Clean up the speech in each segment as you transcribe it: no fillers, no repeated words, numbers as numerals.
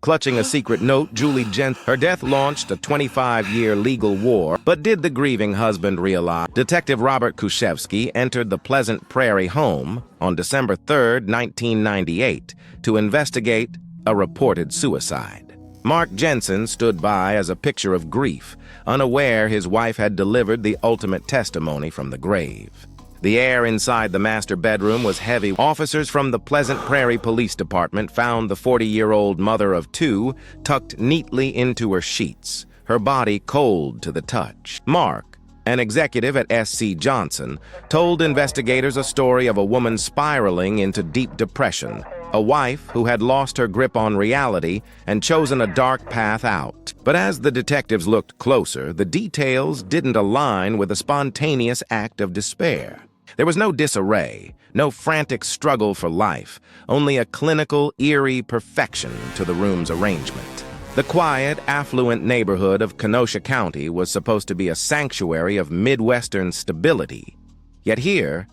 Clutching a secret note, Julie Jensen. Her death launched a 25-year legal war, but did the grieving husband realize? Detective Robert Kuszewski entered the Pleasant Prairie home on December 3, 1998, to investigate a reported suicide. Mark Jensen stood by as a picture of grief, unaware his wife had delivered the ultimate testimony from the grave. The air inside the master bedroom was heavy. Officers from the Pleasant Prairie Police Department found the 40-year-old mother of two tucked neatly into her sheets, her body cold to the touch. Mark, an executive at SC Johnson, told investigators a story of a woman spiraling into deep depression, a wife who had lost her grip on reality and chosen a dark path out. But as the detectives looked closer, the details didn't align with a spontaneous act of despair. There was no disarray, no frantic struggle for life, only a clinical, eerie perfection to the room's arrangement. The quiet, affluent neighborhood of Kenosha County was supposed to be a sanctuary of Midwestern stability. Yet here,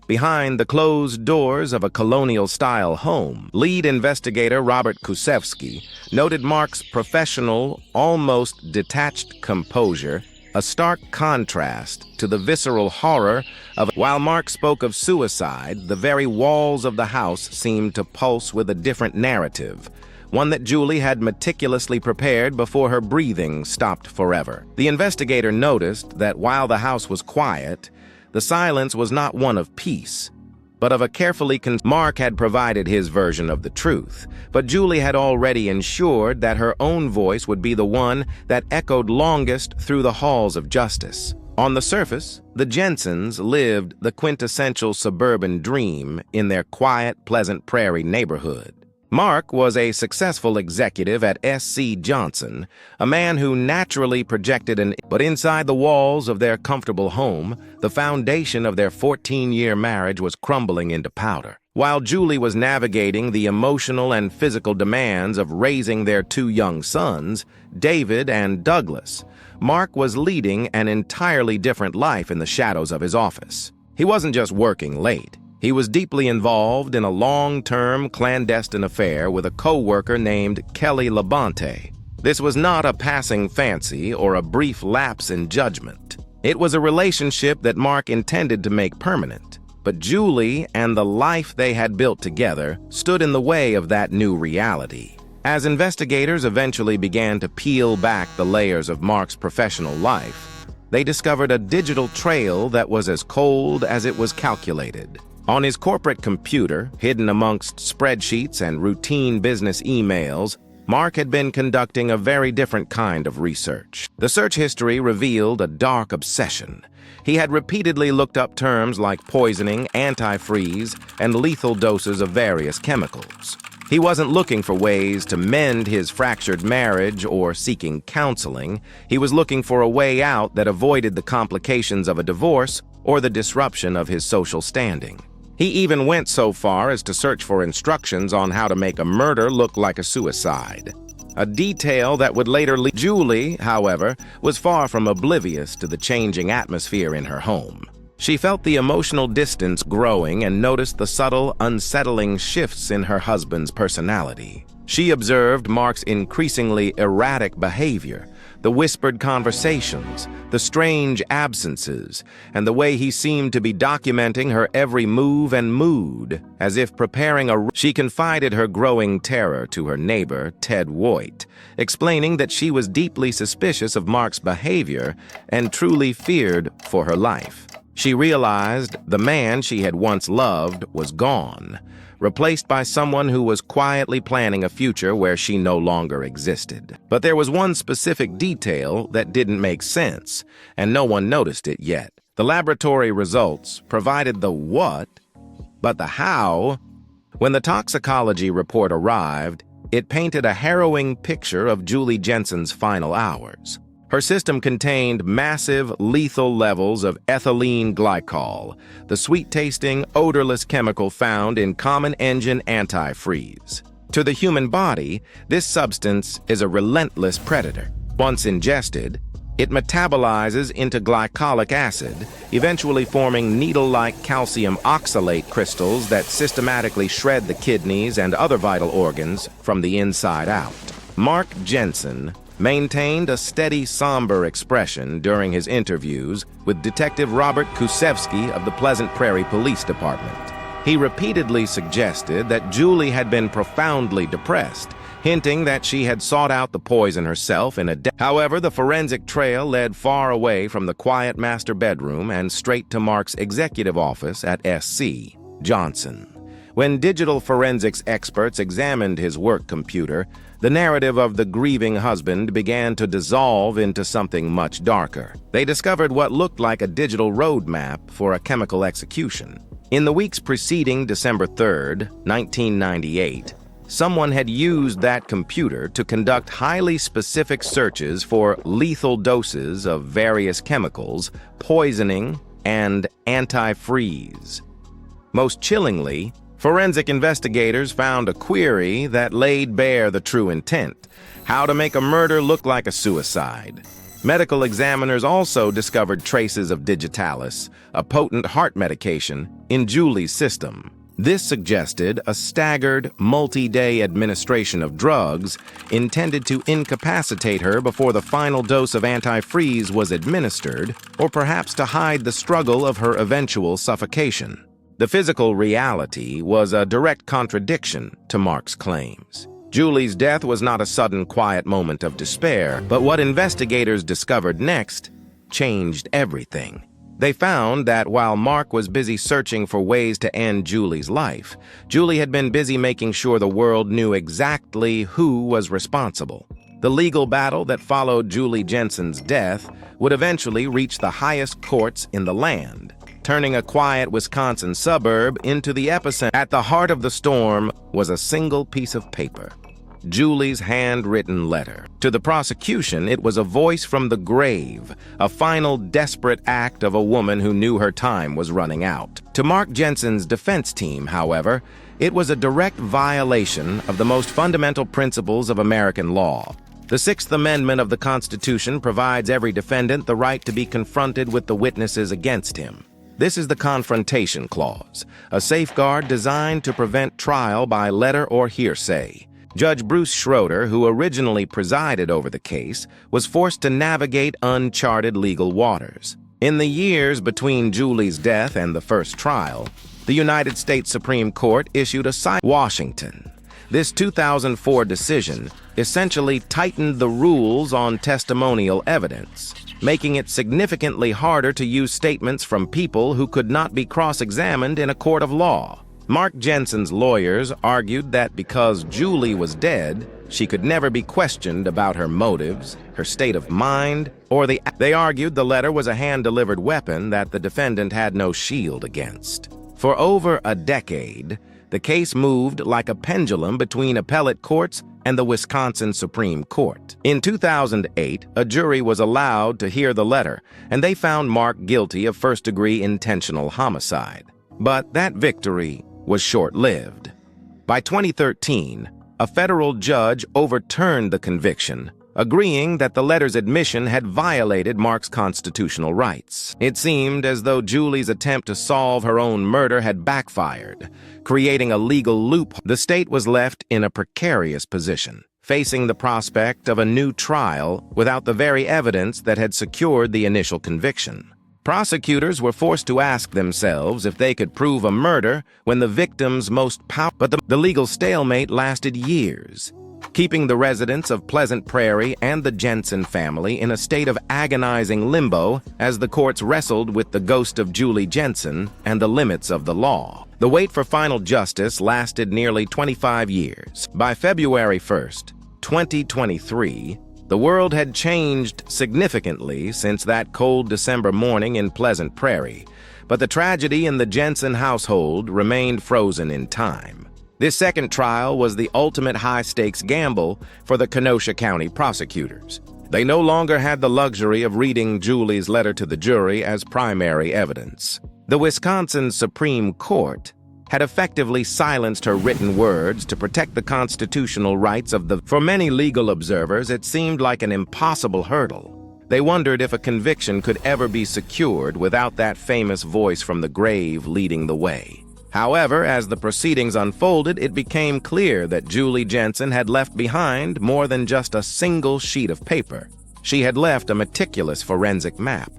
behind the closed doors of a colonial-style home, lead investigator Robert Kuszewski noted Mark's professional, almost detached composure, a stark contrast to the visceral horror of. While Mark spoke of suicide, the very walls of the house seemed to pulse with a different narrative, one that Julie had meticulously prepared before her breathing stopped forever. The investigator noticed that while the house was quiet, the silence was not one of peace, but of a carefully Mark had provided his version of the truth, but Julie had already ensured that her own voice would be the one that echoed longest through the halls of justice. On the surface, the Jensens lived the quintessential suburban dream in their quiet, Pleasant Prairie neighborhood. Mark was a successful executive at SC Johnson, a man who naturally projected but inside the walls of their comfortable home, the foundation of their 14-year marriage was crumbling into powder. While Julie was navigating the emotional and physical demands of raising their two young sons, David and Douglas, Mark was leading an entirely different life in the shadows of his office. He wasn't just working late. He was deeply involved in a long-term clandestine affair with a co-worker named Kelly Labonte. This was not a passing fancy or a brief lapse in judgment. It was a relationship that Mark intended to make permanent. But Julie and the life they had built together stood in the way of that new reality. As investigators eventually began to peel back the layers of Mark's professional life, they discovered a digital trail that was as cold as it was calculated. On his corporate computer, hidden amongst spreadsheets and routine business emails, Mark had been conducting a very different kind of research. The search history revealed a dark obsession. He had repeatedly looked up terms like poisoning, antifreeze, and lethal doses of various chemicals. He wasn't looking for ways to mend his fractured marriage or seeking counseling. He was looking for a way out that avoided the complications of a divorce or the disruption of his social standing. He even went so far as to search for instructions on how to make a murder look like a suicide, a detail that would later lead. Julie, however, was far from oblivious to the changing atmosphere in her home. She felt the emotional distance growing and noticed the subtle, unsettling shifts in her husband's personality. She observed Mark's increasingly erratic behavior, the whispered conversations, the strange absences, and the way he seemed to be documenting her every move and mood, as if preparing She confided her growing terror to her neighbor, Ted Voigt, explaining that she was deeply suspicious of Mark's behavior and truly feared for her life. She realized the man she had once loved was gone, replaced by someone who was quietly planning a future where she no longer existed. But there was one specific detail that didn't make sense, and no one noticed it yet. The laboratory results provided the what, but the how. When the toxicology report arrived, it painted a harrowing picture of Julie Jensen's final hours. Her system contained massive, lethal levels of ethylene glycol, the sweet-tasting, odorless chemical found in common engine antifreeze. To the human body, this substance is a relentless predator. Once ingested, it metabolizes into glycolic acid, eventually forming needle-like calcium oxalate crystals that systematically shred the kidneys and other vital organs from the inside out. Mark Jensen maintained a steady, somber expression during his interviews with Detective Robert Kuszewski of the Pleasant Prairie Police Department. He repeatedly suggested that Julie had been profoundly depressed, hinting that she had sought out the poison herself in a However, the forensic trail led far away from the quiet master bedroom and straight to Mark's executive office at SC Johnson. When digital forensics experts examined his work computer, the narrative of the grieving husband began to dissolve into something much darker. They discovered what looked like a digital roadmap for a chemical execution. In the weeks preceding December 3, 1998, someone had used that computer to conduct highly specific searches for lethal doses of various chemicals, poisoning, and antifreeze. Most chillingly, forensic investigators found a query that laid bare the true intent: how to make a murder look like a suicide. Medical examiners also discovered traces of digitalis, a potent heart medication, in Julie's system. This suggested a staggered, multi-day administration of drugs intended to incapacitate her before the final dose of antifreeze was administered, or perhaps to hide the struggle of her eventual suffocation. The physical reality was a direct contradiction to Mark's claims. Julie's death was not a sudden, quiet moment of despair, but what investigators discovered next changed everything. They found that while Mark was busy searching for ways to end Julie's life, Julie had been busy making sure the world knew exactly who was responsible. The legal battle that followed Julie Jensen's death would eventually reach the highest courts in the land, turning a quiet Wisconsin suburb into the epicenter. At the heart of the storm was a single piece of paper: Julie's handwritten letter. To the prosecution, it was a voice from the grave, a final desperate act of a woman who knew her time was running out. To Mark Jensen's defense team, however, it was a direct violation of the most fundamental principles of American law. The Sixth Amendment of the Constitution provides every defendant the right to be confronted with the witnesses against him. This is the Confrontation Clause, a safeguard designed to prevent trial by letter or hearsay. Judge Bruce Schroeder, who originally presided over the case, was forced to navigate uncharted legal waters. In the years between Julie's death and the first trial, the United States Supreme Court issued a Washington. This 2004 decision essentially tightened the rules on testimonial evidence, making it significantly harder to use statements from people who could not be cross-examined in a court of law. Mark Jensen's lawyers argued that because Julie was dead, she could never be questioned about her motives, her state of mind, or They argued the letter was a hand-delivered weapon that the defendant had no shield against. For over a decade, the case moved like a pendulum between appellate courts and the Wisconsin Supreme Court. In 2008, a jury was allowed to hear the letter, and they found Mark guilty of first-degree intentional homicide. But that victory was short-lived. By 2013, a federal judge overturned the conviction, agreeing that the letter's admission had violated Mark's constitutional rights. It seemed as though Julie's attempt to solve her own murder had backfired, creating a legal loophole. The state was left in a precarious position, facing the prospect of a new trial without the very evidence that had secured the initial conviction. Prosecutors were forced to ask themselves if they could prove a murder when the victim's most powerful. But the legal stalemate lasted years, keeping the residents of Pleasant Prairie and the Jensen family in a state of agonizing limbo as the courts wrestled with the ghost of Julie Jensen and the limits of the law. The wait for final justice lasted nearly 25 years. By February 1st, 2023, the world had changed significantly since that cold December morning in Pleasant Prairie, but the tragedy in the Jensen household remained frozen in time. This second trial was the ultimate high-stakes gamble for the Kenosha County prosecutors. They no longer had the luxury of reading Julie's letter to the jury as primary evidence. The Wisconsin Supreme Court had effectively silenced her written words to protect the constitutional rights of the... For many legal observers, it seemed like an impossible hurdle. They wondered if a conviction could ever be secured without that famous voice from the grave leading the way. However, as the proceedings unfolded, it became clear that Julie Jensen had left behind more than just a single sheet of paper. She had left a meticulous forensic map.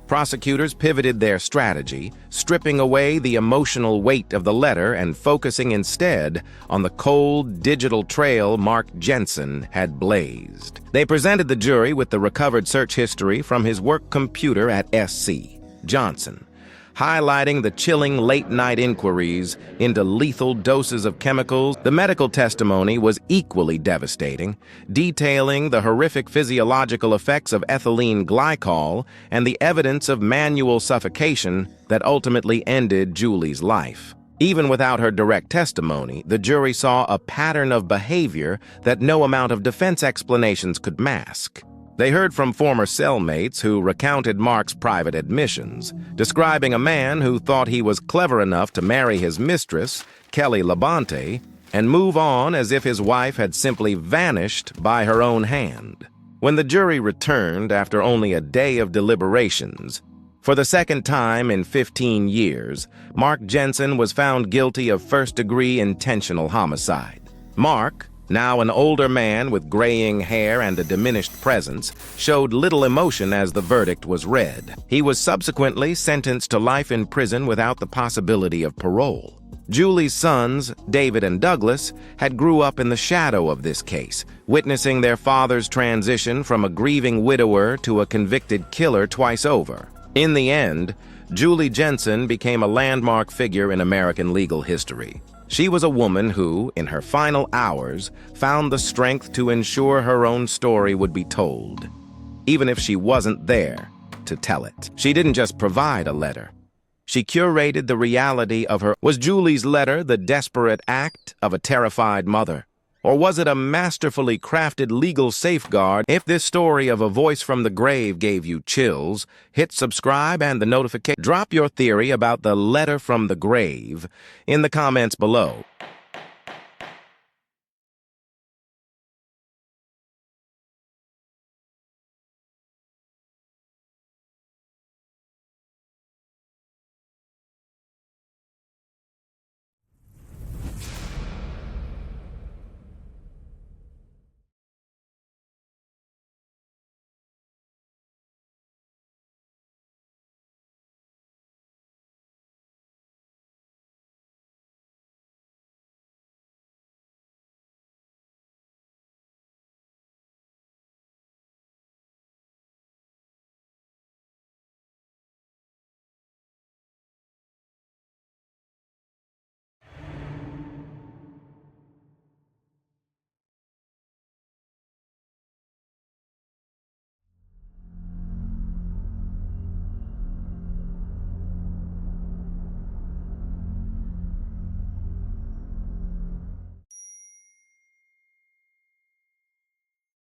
Prosecutors pivoted their strategy, stripping away the emotional weight of the letter and focusing instead on the cold, digital trail Mark Jensen had blazed. They presented the jury with the recovered search history from his work computer at SC Johnson, highlighting the chilling late-night inquiries into lethal doses of chemicals. The medical testimony was equally devastating, detailing the horrific physiological effects of ethylene glycol and the evidence of manual suffocation that ultimately ended Julie's life. Even without her direct testimony, the jury saw a pattern of behavior that no amount of defense explanations could mask. They heard from former cellmates who recounted Mark's private admissions, describing a man who thought he was clever enough to marry his mistress, Kelly Labonte, and move on as if his wife had simply vanished by her own hand. When the jury returned after only a day of deliberations, for the second time in 15 years, Mark Jensen was found guilty of first-degree intentional homicide. Mark, now an older man with graying hair and a diminished presence, showed little emotion as the verdict was read. He was subsequently sentenced to life in prison without the possibility of parole. Julie's sons, David and Douglas, had grew up in the shadow of this case, witnessing their father's transition from a grieving widower to a convicted killer twice over. In the end, Julie Jensen became a landmark figure in American legal history. She was a woman who, in her final hours, found the strength to ensure her own story would be told, even if she wasn't there to tell it. She didn't just provide a letter. She curated the reality of her. Was Julie's letter the desperate act of a terrified mother? Or was it a masterfully crafted legal safeguard? If this story of a voice from the grave gave you chills, hit subscribe and the notification. Drop your theory about the letter from the grave in the comments below.